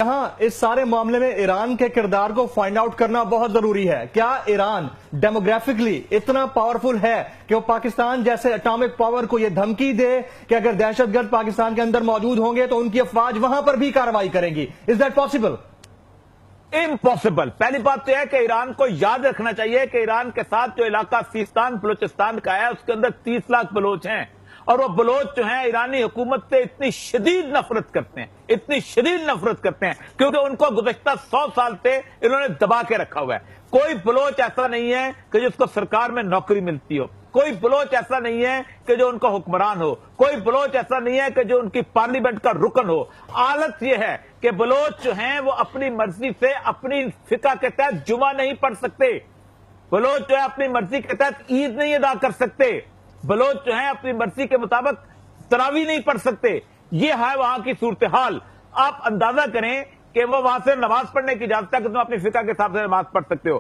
ہاں اس سارے معاملے میں ایران کے کردار کو فائنڈ آؤٹ کرنا بہت ضروری ہے. کیا ایران ڈیموگرافکلی اتنا پاورفل ہے کہ وہ پاکستان جیسے اٹامک پاور کو یہ دھمکی دے کہ اگر دہشت گرد پاکستان کے اندر موجود ہوں گے تو ان کی افواج وہاں پر بھی کارروائی کرے گی؟ Is that possible? امپاسبل. پہلی بات تو ہے کہ ایران کو یاد رکھنا چاہیے کہ ایران کے ساتھ جو علاقہ سیستان بلوچستان کا ہے اس کے اندر 30 لاکھ بلوچ ہیں، اور وہ بلوچ جو ہیں ایرانی حکومت سے اتنی شدید نفرت کرتے ہیں کیونکہ ان کو گزشتہ 100 سال سے انہوں نے دبا کے رکھا ہوا ہے. کوئی بلوچ ایسا نہیں ہے کہ جس کو سرکار میں نوکری ملتی ہو، کوئی بلوچ ایسا نہیں ہے کہ جو ان کا حکمران ہو، کوئی بلوچ ایسا نہیں ہے کہ جو ان کی پارلیمنٹ کا رکن ہو. حالت یہ ہے کہ بلوچ جو ہیں وہ اپنی مرضی سے اپنی فقہ کے تحت جمعہ نہیں پڑھ سکتے، بلوچ جو ہے اپنی مرضی کے تحت عید نہیں ادا کر سکتے، بلوچ جو ہیں اپنی مرضی کے مطابق تراویح نہیں پڑھ سکتے. یہ ہے وہاں کی صورتحال. آپ اندازہ کریں کہ وہ وہاں سے نماز پڑھنے کی اجازت ہے کہ تم اپنی فقہ کے حساب سے نماز پڑھ سکتے ہو.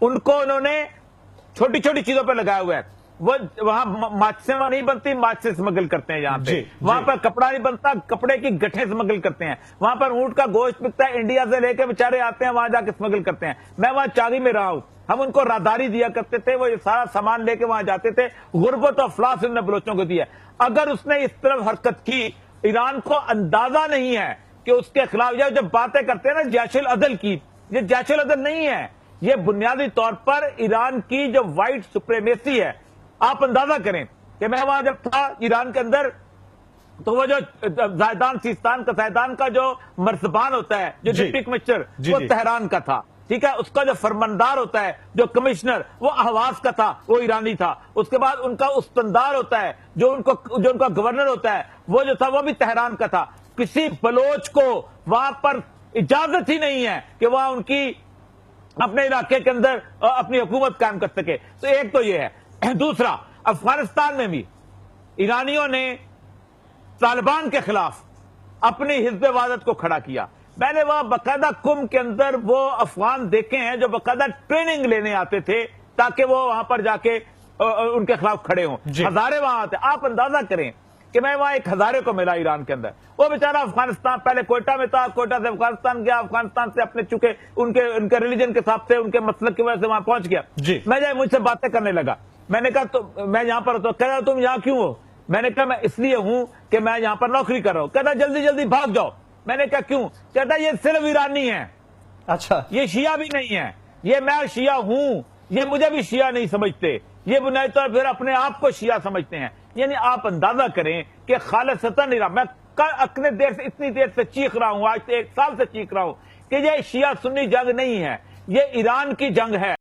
ان کو انہوں نے چھوٹی چھوٹی چیزوں پہ لگایا ہوا ہے. وہ وہاں ماچ نہیں بنتی، ماچ سے اسمگل کرتے ہیں. یہاں پہ وہاں پر کپڑا نہیں بنتا، کپڑے کی گٹھیں اسمگل کرتے ہیں. وہاں پر اونٹ کا گوشت بکتا ہے، انڈیا سے لے کے بیچارے آتے ہیں وہاں جا کے اسمگل کرتے ہیں. میں وہاں چاغی میں رہا ہوں، ہم ان کو راہداری دیا کرتے تھے، وہ یہ سارا سامان لے کے وہاں جاتے تھے. غربت اور افلاس انہوں نے بلوچوں کو دیا. اگر اس نے اس طرح حرکت کی، ایران کو اندازہ نہیں ہے کہ اس کے خلاف یہ جب باتیں کرتے ہیں نا جیش العدل کی، یہ جیش العدل نہیں ہے، یہ بنیادی طور پر ایران کی جو وائٹ سپریمیسی ہے. آپ اندازہ کریں کہ میں وہاں جب تھا ایران کے اندر تو وہ جو زیدان سیستان کا زیدان کا جو مرزبان ہوتا ہے، جو ڈپٹی کمشنر، وہ تہران کا تھا. ٹھیک ہے، اس کا جو فرماندار ہوتا ہے، جو کمشنر، وہ اہواز کا تھا، وہ ایرانی تھا. اس کے بعد ان کا استندار ہوتا ہے، جو ان کا گورنر ہوتا ہے، وہ جو تھا وہ بھی تہران کا تھا. کسی بلوچ کو وہاں پر اجازت ہی نہیں ہے کہ وہاں ان کی اپنے علاقے کے اندر اپنی حکومت قائم کر سکے. تو ایک تو یہ ہے. دوسرا، افغانستان میں بھی ایرانیوں نے طالبان کے خلاف اپنی حزب وحدت کو کھڑا کیا. میں نے وہاں باقاعدہ کم کے اندر وہ افغان دیکھے ہیں جو باقاعدہ ٹریننگ لینے آتے تھے تاکہ وہ وہاں پر جا کے ان کے خلاف کھڑے ہوں. ہزارے وہاں آتے. آپ اندازہ کریں کہ میں وہاں ایک ہزارے کو ملا ایران کے اندر. وہ بیچارہ افغانستان پہلے کوئٹہ میں تھا، کوئٹہ سے افغانستان گیا، افغانستان سے اپنے چکے ان کے ریلیجن کے حساب سے، ان کے مسلک کی وجہ سے وہاں پہنچ گیا. میں جائے مجھ سے باتیں کرنے لگا. میں نے کہا تو میں یہاں پر کہہ رہا تم یہاں کیوں ہو؟ میں نے کہا میں اس لیے ہوں کہ میں یہاں پر نوکری کر رہا ہوں. کہتا جلدی جلدی بھاگ جاؤ. میں نے کہا کیوں؟ کہتا یہ صرف ایرانی ہیں. اچھا، یہ شیعہ بھی نہیں ہے. یہ میں شیعہ ہوں، یہ مجھے بھی شیعہ نہیں سمجھتے، یہ بنیادی طور پھر اپنے آپ کو شیعہ سمجھتے ہیں. یعنی آپ اندازہ کریں کہ خالصتاً ایران، میں اتنی دیر سے چیخ رہا ہوں، آج سے 1 سال سے چیخ رہا ہوں کہ یہ شیعہ سنی جنگ نہیں ہے، یہ ایران کی جنگ ہے.